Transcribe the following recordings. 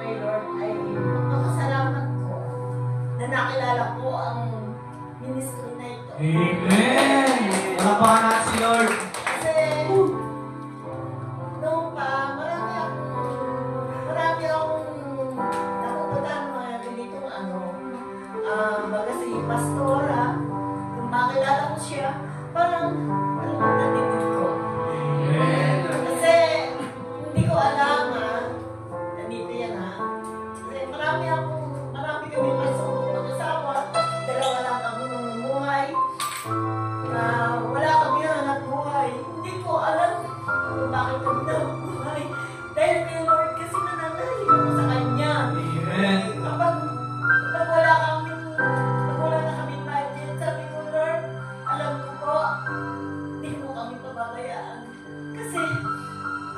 kay Lord ay magpapasalamat ko na nakilala ko ang ministry na ito. Amen! Malapakan natin si Lord. Kasi, noong pa, marami akong nakukutan mga ganitong baga si Pastora, kung makilala ko siya, parang, nandito ko. Amen! Kasi, hindi ko alam nandito yan Kasi marami kami mag-asawa, dalawa lang kami namumuhay, na wala kami hanap buhay. Hindi ko alam kung bakit kami nabubuhay. Dahil kay Lord kasi nananalig ako sa Kanya. Amen! Kapag wala na kami budget, sabi ko, Lord, alam ko po, hindi mo kami pababayaan. Kasi,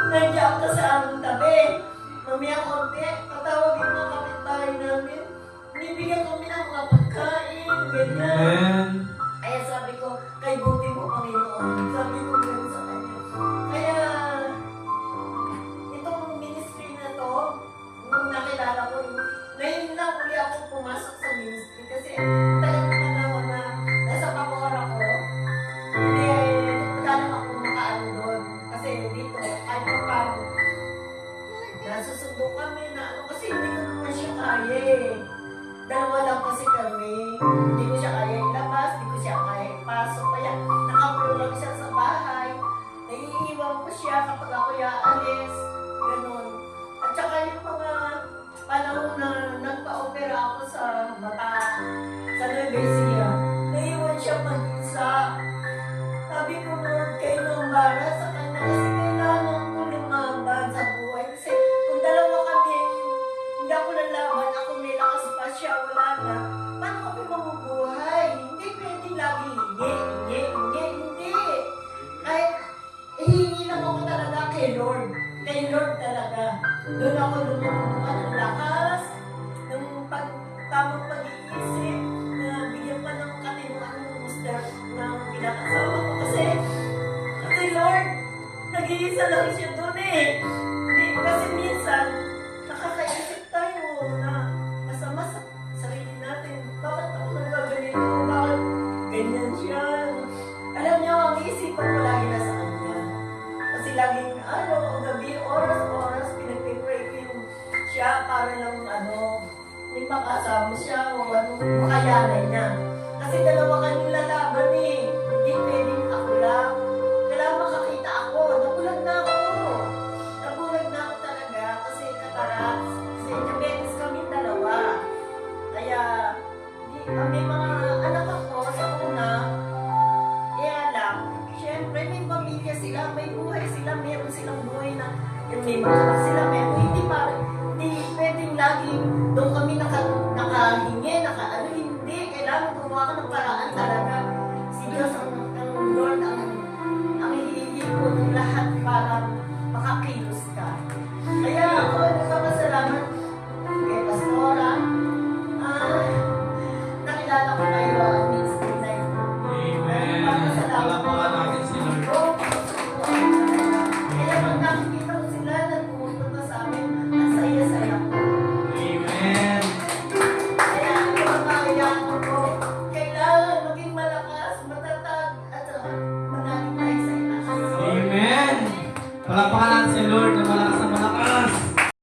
nandiyan ka sa aming tabi. Mamaya konti, patawagin mo kapitbahay namin. Binibigyan kami ng mga pagkain, ganyan. Amen! Kaya sabi ko, kay buti mo, Panginoon. Sabi ko gano'n sa Kanya. Kaya, itong ministry na to, nung nakilala ko, ngayon lang uli ako pumasok sa ministry. Kasi, talagang panahon na nasa Pacora ko, hindi, wala naman ako makaano doon. Kasi dito, kahit pa paano, nasusundo kami na kasi hindi ko naman siya kaya Dalawa lang kasi kami. Hindi ko siya kaya ilabas, hindi ko siya kaya ipasok. Kaya nakakulong siya sa bahay. Naiiwan ko siya kapag ako aalis. Ganon. At saka yung mga panahon na nagpa-opera ako sa mata, sa Nueva Ecija, naiiwan siya mag-isa. Sabi ko, Lord, kayo nang bara sa kanya kasi kailangan ko lumaban sa buhay. Kasi kung dalawa kami, hindi ako lalaban, ako may lakas pa siya, wala na. Paano kami mabubuhay? Hindi pwede lagi hindi. Kahit hihingi lang ako talaga kay Lord. Kay Lord talaga. Doon ako lumubukan ng lakas, ng tamang pag-iisip, na bigyan pa ng katinuan ng muster ng pinakasawa ko. Kasi Lord, nag-iisa lang siya doon Kasi minsan, nakakaisip tayo na masama sa sarili natin. Bakit ako nagaganito? Bakit ganyan siya? Alam niyo, ang isipan ko lagi na sa kanya. Kasi laging, gabi, oras, pinag-pray ko yung siya para lang, may makasama siya o makayanay niya. Kasi dalawa kayong lalaban Hindi pwedeng ako lang. Kailangan makakita ako. Nabulag na ako talaga kasi kataras. Kasi diabetes kami dalawa. Kaya, may mga anak ako sa una, lang. Siyempre, may pamilya sila, may buhay sila, meron silang buhay na may mga anak sila, hindi pwedeng laging doon kami nakahingi, hindi. Kailangan gumawa ka ng paraan talaga. Si Diyos ang Lord ang hihigil ng lahat para makakilos ka. Kaya ako nagpapasalamat kay Pastora. Nakilala ko kayo ang ministry na ito. Amen! Malapakan natin si Lord. Kaya pag nakikita ko sila, nagpupunta sa amin, ang saya-saya ko. Amen! Kaya ang mga ko, kailangan maging malakas, matatag, at manalig tayo sa ilakas. Amen! Malapakan natin si Lord na malakas na malakas.